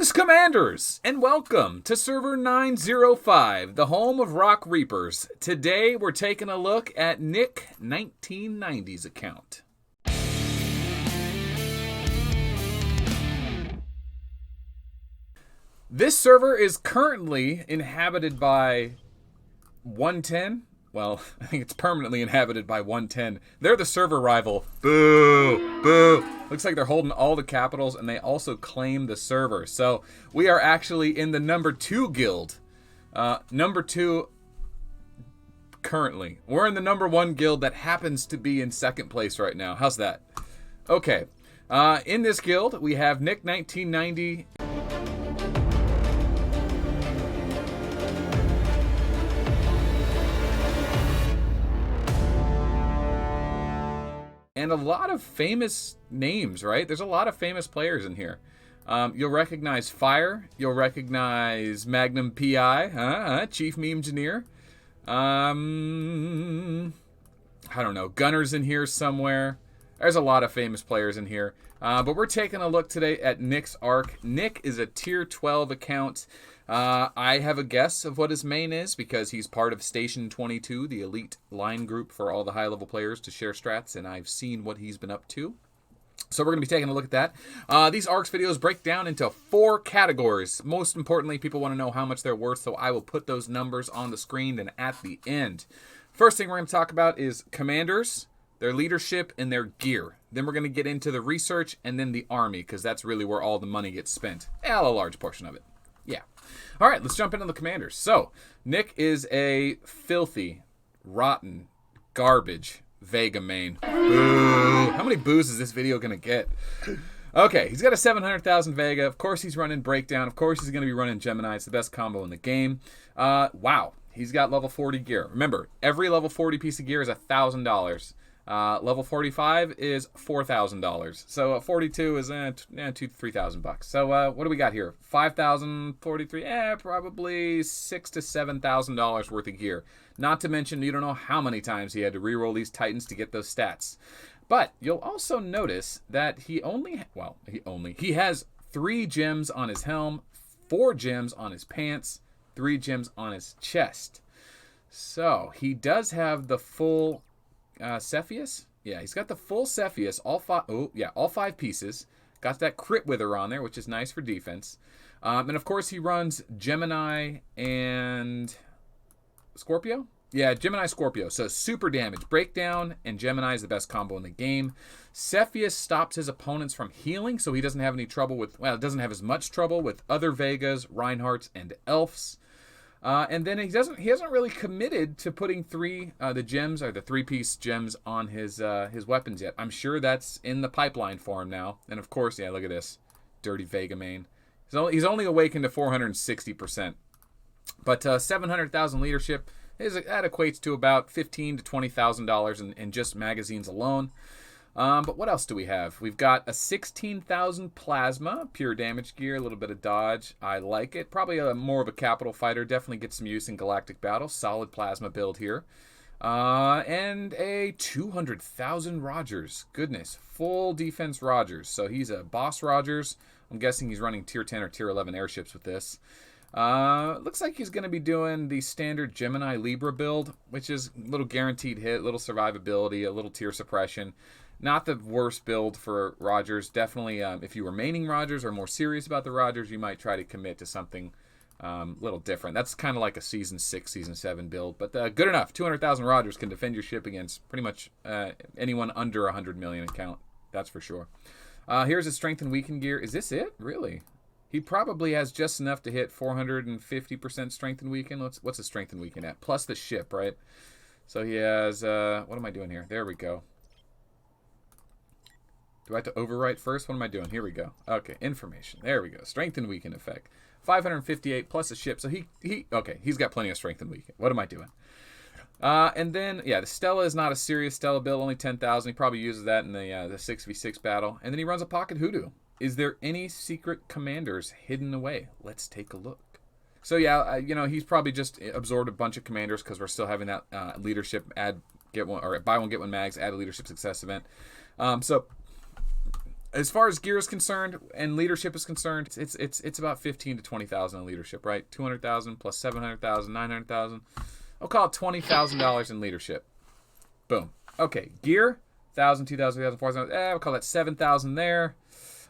Greetings, Commanders, and welcome to Server 905, the home of RoC Reapers. Today, we're taking a look at nick1990's account. This server is currently inhabited by 110. Well, I think it's permanently inhabited by 110. They're the server rival. Boo! Boo! Looks like they're holding all the capitals, and they also claim the server. So we are actually in the number 2 guild. Number 2 currently. We're in the number 1 guild that happens to be in second place right now. How's that? Okay. In this guild, we have nick1990. And a lot of famous names, right? There's a lot of famous players in here. You'll recognize Fire. You'll recognize Magnum PI, Chief Meme Engineer. I don't know. Gunner's in here somewhere. There's a lot of famous players in here. But we're taking a look today at Nick's Ark. Nick is a tier 12 account. I have a guess of what his main is because he's part of Station 22, the elite line group for all the high-level players to share strats, and I've seen what he's been up to. So we're going to be taking a look at that. These Ark'Z videos break down into 4 categories. Most importantly, people want to know how much they're worth, so I will put those numbers on the screen and at the end. First thing we're going to talk about is commanders, their leadership, and their gear. Then we're going to get into the research and then the army, because that's really where all the money gets spent. A large portion of it. Yeah. All right, let's jump into the commanders. So, Nick is a filthy, rotten, garbage Vega main. Boo! How many boos is this video going to get? Okay, he's got a 700,000 Vega. Of course, he's running Breakdown. Of course, he's going to be running Gemini. It's the best combo in the game. Wow. He's got level 40 gear. Remember, every level 40 piece of gear is $1,000. Level 45 is $4,000. So 42 is $2,000 to $3,000. So what do we got here? 5,043. Probably $6,000 to $7,000 worth of gear. Not to mention, you don't know how many times he had to reroll these Titans to get those stats. But you'll also notice that he has 3 gems on his helm, 4 gems on his pants, 3 gems on his chest. So he does have the full Cepheus? Yeah, he's got the full Cepheus, all 5 pieces. Got that crit wither on there, which is nice for defense. And of course he runs Gemini and Scorpio? Yeah, Gemini Scorpio. So super damage. Breakdown and Gemini is the best combo in the game. Cepheus stops his opponents from healing, so he doesn't have any trouble with, doesn't have as much trouble with other Vegas, Reinhardts, and Elves. And then he hasn't really committed to putting the gems, or the 3-piece gems on his weapons yet. I'm sure that's in the pipeline for him now. And of course, yeah, look at this. Dirty Vega main. He's only awakened to 460%. But 700,000 leadership, that equates to about $15,000 to $20,000 in just magazines alone. But what else do we have? We've got a 16,000 plasma, pure damage gear, a little bit of dodge. I like it. Probably more of a capital fighter. Definitely gets some use in galactic battle. Solid plasma build here. And a 200,000 Rogers. Goodness, full defense Rogers. So he's a boss Rogers. I'm guessing he's running tier 10 or tier 11 airships with this. Looks like he's going to be doing the standard Gemini Libra build, which is a little guaranteed hit, little survivability, a little tier suppression. Not the worst build for Rogers. Definitely, if you were maining Rogers or more serious about the Rogers, you might try to commit to something a little different. That's kind of like a Season 6, Season 7 build. But good enough. 200,000 Rogers can defend your ship against pretty much anyone under 100 million account. That's for sure. Here's his strength and weaken gear. Is this it? Really? He probably has just enough to hit 450% strength and weaken. What's his strength and weaken at? Plus the ship, right? So he has... what am I doing here? There we go. Do I have to overwrite first? What am I doing? Here we go. Okay, information. There we go. Strength and weaken effect. 558 plus a ship. So he's got plenty of strength and weaken. What am I doing? And then, yeah, the Stella is not a serious Stella build, only 10,000. He probably uses that in the 6v6 battle. And then he runs a Pocket Hoodoo. Is there any secret commanders hidden away? Let's take a look. So yeah, he's probably just absorbed a bunch of commanders because we're still having that leadership buy one get one mags, add a leadership success event. So as far as gear is concerned and leadership is concerned, it's about 15 to 20,000 in leadership, right? 200,000 plus 700,000, 900,000. I'll call it $20,000 in leadership. Boom. Okay, gear, 1,000, 2,000, 3,000, 4,000. We'll call that 7,000 there.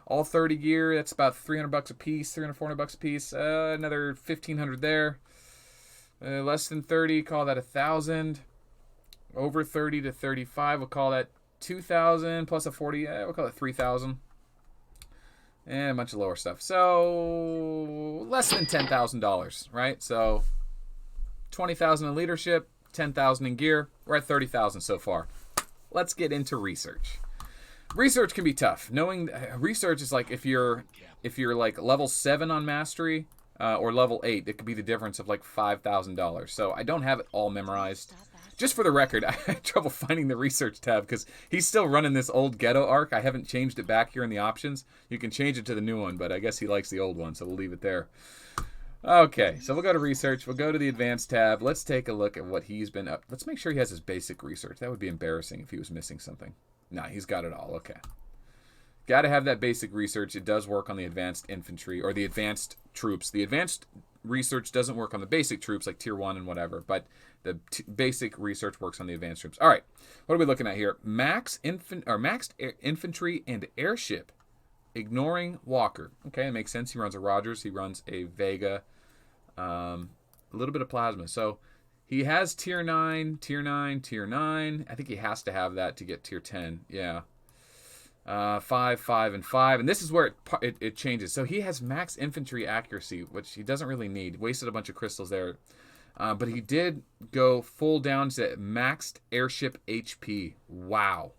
All 30 gear, that's about $300 a piece, $300, $400 a piece. Another 1,500 there. Less than 30, call that 1,000. Over 30 to 35, we'll call that 2,000 plus a 40. We'll call it 3,000. And a bunch of lower stuff. So less than $10,000, right? So 20,000 in leadership, 10,000 in gear. We're at 30,000 so far. Let's get into research. Research can be tough. Knowing research is like if you're like level 7 on mastery or level 8, it could be the difference of like $5,000. So I don't have it all memorized. Just for the record, I had trouble finding the research tab because he's still running this old ghetto arc. I haven't changed it back here in the options. You can change it to the new one, but I guess he likes the old one, so we'll leave it there. Okay, so we'll go to research. We'll go to the advanced tab. Let's take a look at what he's been up. Let's make sure he has his basic research. That would be embarrassing if he was missing something. Nah, he's got it all. Okay. Got to have that basic research. It does work on the advanced infantry or the advanced troops. The advanced research doesn't work on the basic troops like tier 1 and whatever, but the basic research works on the advanced troops. All right, what are we looking at here? Maxed infantry and airship, ignoring Walker. Okay, it makes sense. He runs a Rogers. He runs a Vega, a little bit of plasma. So he has tier 9, tier 9, tier 9. I think he has to have that to get tier 10. Yeah. 5, 5, and 5. And this is where it changes. So he has max infantry accuracy, which he doesn't really need. Wasted a bunch of crystals there. But he did go full down to maxed airship HP. Wow.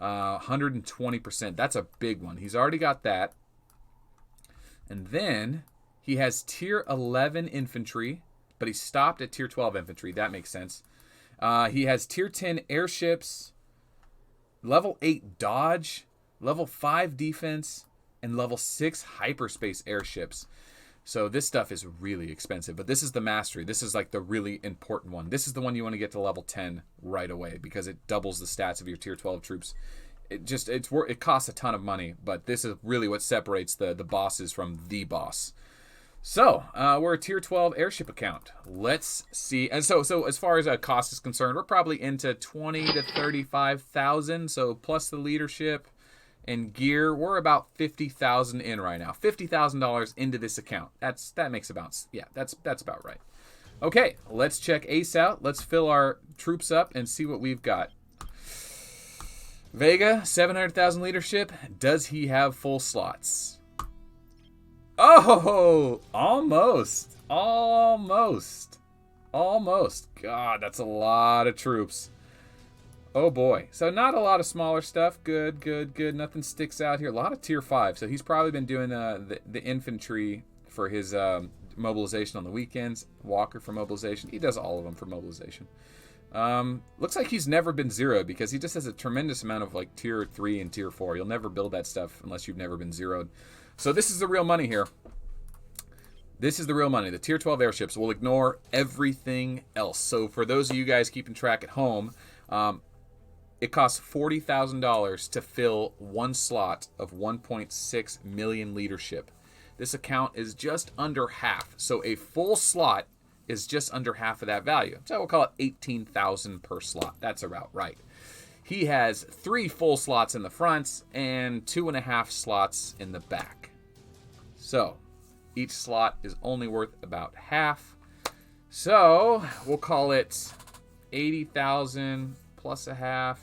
120%. That's a big one. He's already got that. And then he has tier 11 infantry, but he stopped at tier 12 infantry. That makes sense. He has tier 10 airships, level 8 dodge, level 5 defense, and level 6 hyperspace airships. So this stuff is really expensive, but this is the mastery. This is like the really important one. This is the one you want to get to level 10 right away because it doubles the stats of your tier 12 troops. It costs a ton of money, but this is really what separates the bosses from the boss. So we're a tier 12 airship account. Let's see. And so as far as cost is concerned, we're probably into 20 to 35,000. So plus the leadership and gear, we're about 50,000 in right now. $50,000 into this account. That's about right. Okay, let's check Ace out. Let's fill our troops up and see what we've got. Vega, 700,000 leadership. Does he have full slots? Oh, almost. God, that's a lot of troops. Oh boy. So not a lot of smaller stuff. Good. Nothing sticks out here. A lot of tier 5. So he's probably been doing the infantry for his mobilization on the weekends. Walker for mobilization. He does all of them for mobilization. Looks like he's never been zeroed because he just has a tremendous amount of like tier 3 and tier 4. You'll never build that stuff unless you've never been zeroed. So this is the real money here. This is the real money. The tier 12 airships will ignore everything else. So for those of you guys keeping track at home, it costs $40,000 to fill one slot of 1.6 million leadership. This account is just under half. So a full slot is just under half of that value. So we'll call it 18,000 per slot. That's about right. He has 3 full slots in the front and 2.5 slots in the back. So each slot is only worth about half. So we'll call it 80,000 plus a half.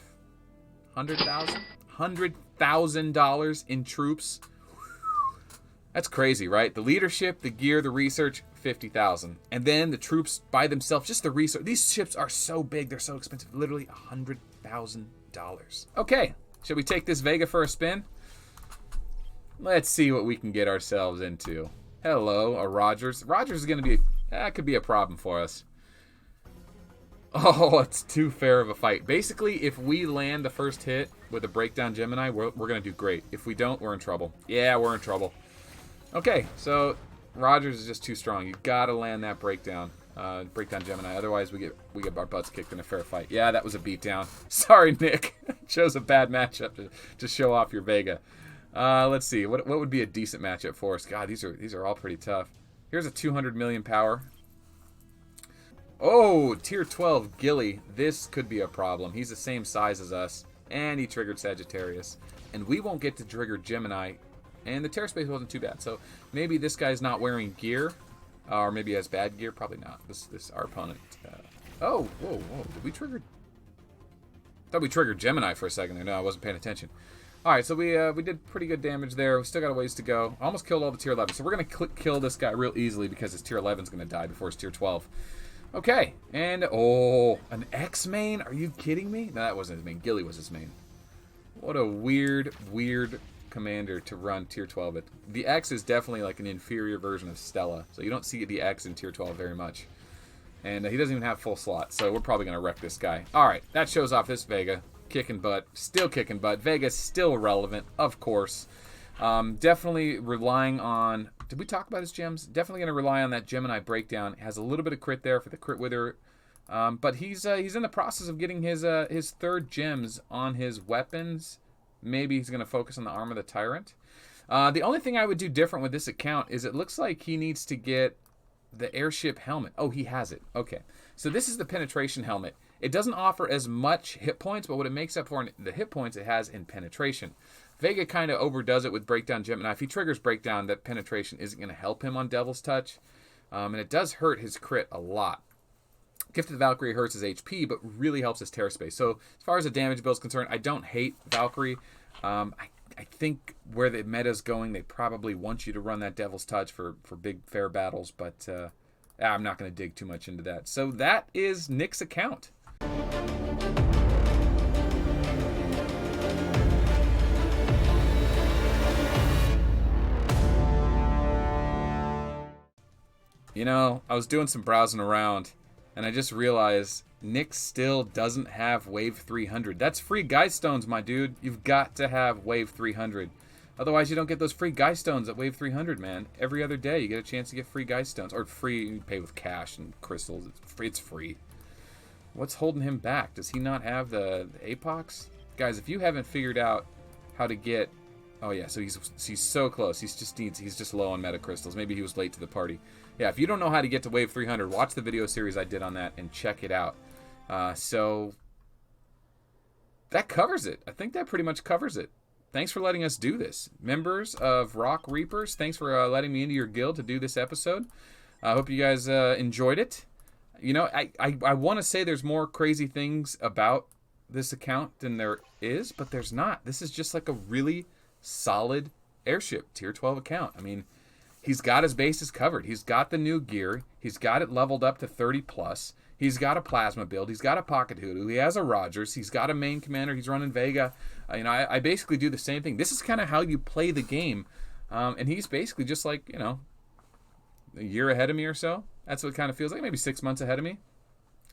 $100,000 in troops. That's crazy, right? The leadership, the gear, the research, 50,000. And then the troops by themselves, just the research. These ships are so big, they're so expensive. Literally $100,000. Okay, should we take this Vega for a spin? Let's see what we can get ourselves into. Hello, a Rogers. Rogers is going to be, that could be a problem for us. Oh, it's too fair of a fight. Basically, if we land the first hit with a breakdown Gemini, we're going to do great. If we don't, we're in trouble. Yeah, we're in trouble. Okay, so Rogers is just too strong. You got to land that breakdown Gemini. Otherwise, we get our butts kicked in a fair fight. Yeah, that was a beatdown. Sorry, Nick. Chose a bad matchup to show off your Vega. Let's see. What would be a decent matchup for us? God, these are all pretty tough. Here's a 200 million power. Oh, tier 12 Gilly. This could be a problem. He's the same size as us, and he triggered Sagittarius. And we won't get to trigger Gemini, and the Terra Space wasn't too bad. So maybe this guy's not wearing gear, or maybe he has bad gear. Probably not. This our opponent. Oh, whoa. Did we trigger? I thought we triggered Gemini for a second there. No, I wasn't paying attention. All right, so we did pretty good damage there. We still got a ways to go. Almost killed all the tier 11. So we're going to kill this guy real easily because his tier 11 is going to die before his tier 12. Okay, and oh, an X main? Are you kidding me? No, that wasn't his main. Gilly was his main. What a weird commander to run tier 12 at. The X is definitely like an inferior version of Stella, so you don't see the X in tier 12 very much. And he doesn't even have full slot, so we're probably going to wreck this guy. All right, that shows off this Vega. Kicking butt. Still kicking butt. Vega's still relevant, of course. Definitely relying on... Did we talk about his gems? Definitely going to rely on that Gemini breakdown. Has a little bit of crit there for the crit wither. But he's in the process of getting his third gems on his weapons. Maybe he's going to focus on the Arm of the Tyrant. The only thing I would do different with this account is it looks like he needs to get the airship helmet. Oh, he has it. Okay. So this is the penetration helmet. It doesn't offer as much hit points, but what it makes up for in the hit points it has in penetration. Vega kind of overdoes it with Breakdown Gemini. If he triggers Breakdown, that penetration isn't going to help him on Devil's Touch. And it does hurt his crit a lot. Gifted Valkyrie hurts his HP, but really helps his Terra Space. So as far as the damage build is concerned, I don't hate Valkyrie. I think where the meta's going, they probably want you to run that Devil's Touch for big, fair battles. But I'm not going to dig too much into that. So that is Nick's account. You know, I was doing some browsing around, and I just realized Nick still doesn't have Wave 300. That's free Guy Stones, my dude. You've got to have Wave 300. Otherwise, you don't get those free Guy Stones at Wave 300, man. Every other day, you get a chance to get free Guy Stones. Or free, you pay with cash and crystals. It's free. What's holding him back? Does he not have the Apox? Guys, if you haven't figured out how to get... Oh, yeah, so he's so close. He's just low on meta crystals. Maybe he was late to the party. Yeah, if you don't know how to get to Wave 300, watch the video series I did on that and check it out. So that covers it. I think that pretty much covers it. Thanks for letting us do this. Members of RoC Reapers, thanks for letting me into your guild to do this episode. I hope you guys enjoyed it. You know, I want to say there's more crazy things about this account than there is, but there's not. This is just like a really solid airship tier 12 account. I mean, he's got his bases covered. He's got the new gear. He's got it leveled up to 30 plus. He's got a plasma build. He's got a pocket hoodoo. He has a Rogers. He's got a main commander. He's running Vega. You know, I basically do the same thing. This is kind of how you play the game. And he's basically just like, you know, a year ahead of me or so. That's what it kind of feels like. Maybe 6 months ahead of me.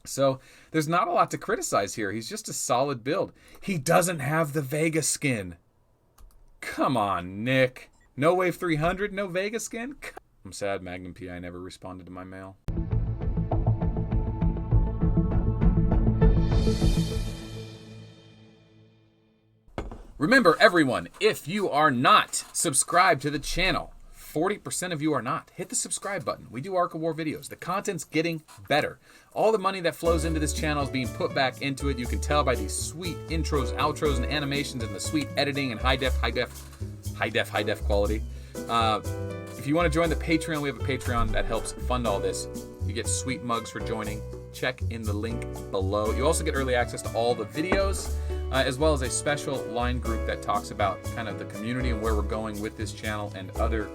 So there's not a lot to criticize here. He's just a solid build. He doesn't have the Vega skin. Come on, Nick. No Wave 300, no Vega skin? I'm sad Magnum PI never responded to my mail. Remember, everyone, if you are not subscribed to the channel, 40% of you are not, hit the subscribe button. We do Arc of War videos. The content's getting better. All the money that flows into this channel is being put back into it. You can tell by these sweet intros, outros, and animations and the sweet editing and high def quality. If you want to join the Patreon, we have a Patreon that helps fund all this. You get sweet mugs for joining. Check in the link below. You also get early access to all the videos, as well as a special line group that talks about kind of the community and where we're going with this channel and other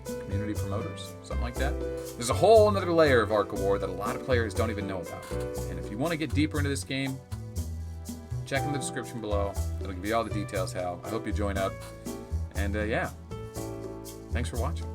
community promoters, something like that. There's a whole another layer of Arc of War that a lot of players don't even know about. And if you want to get deeper into this game, check in the description below. It'll give you all the details how. I hope you join up. And yeah, thanks for watching.